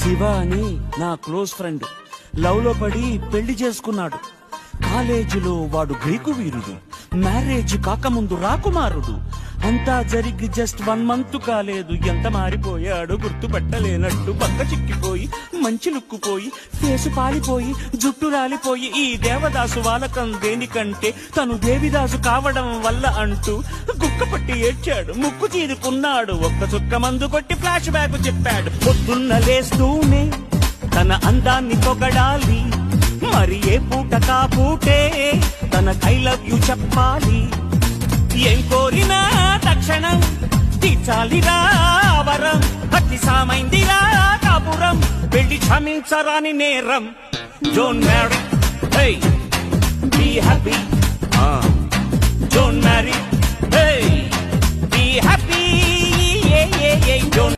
శివ అని నా close friend love లో పడి పెళ్లి చేసుకున్నాడు. కాలేజీలో వాడు గ్రీకు వీరుడు, మ్యారేజ్ కాకముందు రాకుమారుడు. అంతా జరిగి జస్ట్ 1 month కాలేదు, ఎంత మారిపోయాడు గుర్తుపట్టలేనట్టు. పక్క చిక్కిపోయి మంచి లుక్కుపోయి ఫేసు పాలిపోయి జుట్టు రాలిపోయి ఈ దేవదాసు వాలకం దేనికంటే తను దేవిదాసు కావడం వల్ల అంటూ గుక్కపట్టి ఏడ్చాడు, ముక్కు చీదుకున్నాడు. ఒక్క చుక్క మందు కొట్టి ఫ్లాష్ బ్యాక్ చెప్పాడు. పొద్దున్న లేస్తూనే తన అందాన్ని పొగడాలి, మరి ఏ పూట కాపూటే తన ఐ లవ్ యు చెప్పాలి. ఏం కోరినా తక్షణం తీర్చాలిరా వరం, అతి సామైందిరా కాపురం, పెళ్లి క్షమించరాని నేరం. Don't marry, hey be happy. Don't marry, hey be happy. Don't